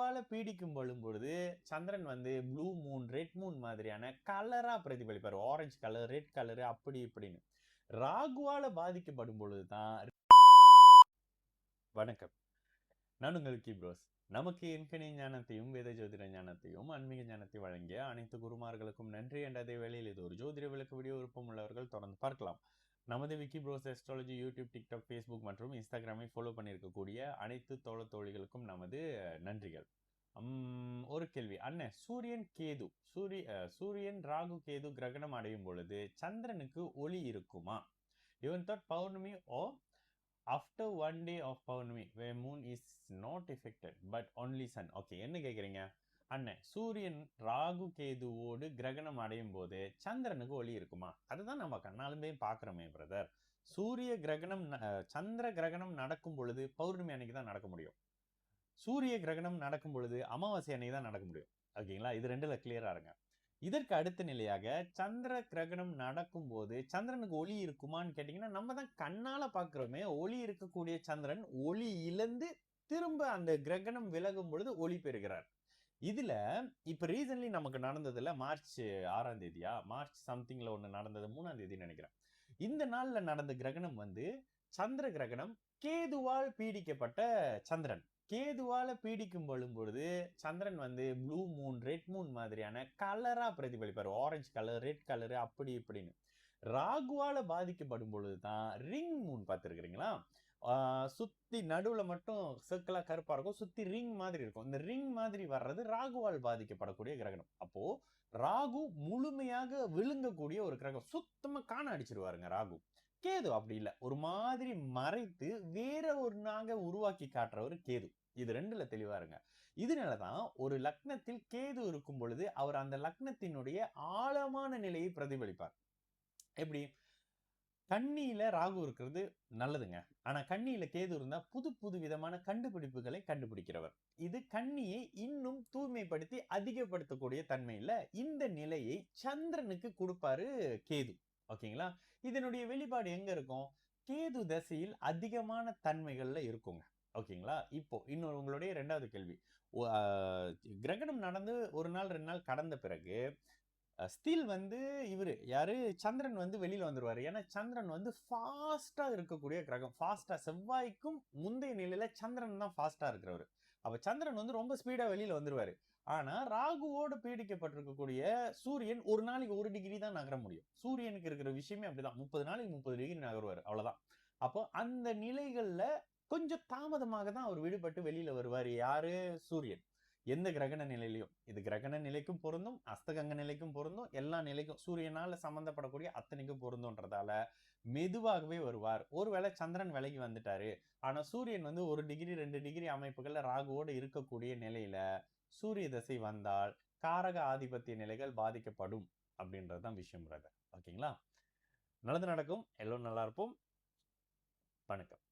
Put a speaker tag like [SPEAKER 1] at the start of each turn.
[SPEAKER 1] ராகுவால பீடிக்கும் பொழுது சந்திரன் வந்து blue Moon, red Moon மாதிரியான கலரா பிரதிபலிப்பார். ஆரஞ்சு கலர், ரெட் கலர் அப்படி இப்படின்னு. ராகுவால பாதிக்கப்படும் பொழுதுதான் வணக்கம். நான் உங்கள் கீப்ரோஸ். நமக்கு எண்கணி ஞானத்தையும் வேத ஜோதிட ஞானத்தையும் ஆன்மீக ஞானத்தை வழங்கிய அனைத்து குருமார்களுக்கும் நன்றி என்ற அதே வேளையில் இது ஒரு ஜோதிட விளக்கு வீடியோ விருப்பம் உள்ளவர்கள் தொடர்ந்து பார்க்கலாம். நமது Vicky bros astrology YouTube, TikTok, Facebook மற்றும் இன்ஸ்டாகிராமை ஃபாலோ பண்ணியிருக்கக்கூடிய அனைத்து தோழிகளுக்கும் நமது நன்றிகள். ஒரு கேள்வி அண்ணன், சூரியன் ராகு கேது கிரகணம் அடையும் பொழுது சந்திரனுக்கு ஒளி இருக்குமா? Even thought Pournami or after one day of Pournami where moon is not affected but only sun. Okay, என்ன கேக்குறீங்க அண்ணன்? சூரியன் ராகு கேதுவோடு கிரகணம் அடையும் போது சந்திரனுக்கு ஒளி இருக்குமா? அதுதான் நம்ம கண்ணாலுமே பாக்குறோமே பிரதர். சூரிய கிரகணம் சந்திர கிரகணம் நடக்கும் பொழுது பௌர்ணமி அன்னைக்கு தான் நடக்க முடியும். சூரிய கிரகணம் நடக்கும் பொழுது அமாவாசை அன்னைக்கு தான் நடக்க முடியும். ஓகேங்களா? இது ரெண்டுல கிளியரா இருங்க. இதற்கு அடுத்த நிலையாக சந்திர கிரகணம் நடக்கும் போது சந்திரனுக்கு ஒளி இருக்குமான்னு கேட்டீங்கன்னா, நம்ம தான் கண்ணால பாக்குறோமே. ஒளி இருக்கக்கூடிய சந்திரன் ஒளி இழந்து திரும்ப அந்த கிரகணம் விலகும் பொழுது ஒளி பெறுகிறார். இதுல இப்ப ரீசன்ட்லி நமக்கு நடந்ததுல மார்ச் 6ஆம் தேதியா, மார்ச் சம்திங்ல ஒண்ணு நடந்தது, 3ஆம் தேதி நினைக்கிறேன். இந்த நாள்ல நடந்த கிரகணம் வந்து சந்திர கிரகணம். கேதுவால் பீடிக்கப்பட்ட சந்திரன். கேதுவால பீடிக்கும் பொழுது சந்திரன் வந்து ப்ளூ மூன், ரெட் மூன் மாதிரியான கலரா பிரதிபலிப்பார். ஆரஞ்சு கலர், ரெட் கலர் அப்படி இப்படின்னு. ராகுவால பாதிக்கப்படும் பொழுதுதான் ரிங் மூன் பார்த்திருக்கிறீங்களா? சுத்தி நடுவுல மட்டும் சர்க்கிளா கருப்பா இருக்கும், சுத்தி ரிங் மாதிரி இருக்கும். இந்த ரிங் மாதிரி வர்றது ராகுவால் பாதிக்கப்படக்கூடிய கிரகணம். அப்போ ராகு முழுமையாக விழுங்கக்கூடிய ஒரு கிரகம். சுத்தமா காண அடிச்சிருவாருங்க ராகு. கேது அப்படி இல்ல, ஒரு மாதிரி மறைத்து வேற ஒரு நாங்க உருவாக்கி காட்டுறவர் கேது. இது ரெண்டுல தெளிவா இருங்க. இதனாலதான் ஒரு லக்னத்தில் கேது இருக்கும் பொழுது அவர் அந்த லக்னத்தினுடைய ஆழமான நிலையை பிரதிபலிப்பார். எப்படி? கன்னியில ராகு இருக்கிறது நல்லதுங்க. ஆனா கன்னியில கேது இருந்தா புது புது விதமான கண்டுபிடிப்புகளை கண்டுபிடிக்கிறவர். இது கன்னியை இன்னும் தூய்மைப்படுத்தி அதிகப்படுத்தக்கூடிய தன்மையில இந்த நிலையை சந்திரனுக்கு கொடுப்பாரு கேது. ஓகேங்களா? இதனுடைய வெளிப்பாடு எங்க இருக்கும்? கேது தசையில் அதிகமான தன்மைகள்ல இருக்குங்க. ஓகேங்களா? இப்போ இன்னொரு உங்களுடைய 2வது கேள்வி. கிரகணம் நடந்து 1 நாள் 2 நாள் கடந்த பிறகு ஸ்டில் வந்து இவரு யாரு, சந்திரன் வந்து வெளியில வந்துருவாரு. ஏன்னா சந்திரன் வந்து ஃபாஸ்டா இருக்கக்கூடிய கிரகம். ஃபாஸ்டா செவ்வாய்க்கும் முந்தைய நிலையில சந்திரன் தான் ஃபாஸ்டா இருக்கிறவரு. அப்ப சந்திரன் வந்து ரொம்ப ஸ்பீடா வெளியில வந்துருவாரு. ஆனா ராகுவோடு பீடிக்கப்பட்டிருக்கக்கூடிய சூரியன் ஒரு நாளைக்கு 1 டிகிரி தான் நகர முடியும். சூரியனுக்கு இருக்கிற விஷயமே அப்படிதான். 30 நாளைக்கு 30 டிகிரி நகருவாரு, அவ்வளவுதான். அப்போ அந்த நிலைகள்ல கொஞ்சம் தாமதமாக தான் அவர் விடுபட்டு வெளியில வருவாரு. யாரு? சூரியன். எந்த கிரகண நிலையிலையும். இது கிரகண நிலைக்கும் பொருந்தும், அஸ்தகங்க நிலைக்கும் பொருந்தும், எல்லா நிலைக்கும் சூரியனால சம்பந்தப்படக்கூடிய அத்தனைக்கும் பொருந்தும்ன்றதால மெதுவாகவே வருவார். ஒருவேளை சந்திரன் விலகி வந்துட்டாரு, ஆனா சூரியன் வந்து 1 டிகிரி 2 டிகிரி அமைப்புகள்ல ராகுவோடு இருக்கக்கூடிய நிலையில சூரிய தசை வந்தால் காரக ஆதிபத்திய நிலைகள் பாதிக்கப்படும் அப்படின்றதுதான் விஷயம் பிரதர். ஓகேங்களா? நல்லது நடக்கும். எல்லோரும் நல்லா இருப்போம். வணக்கம்.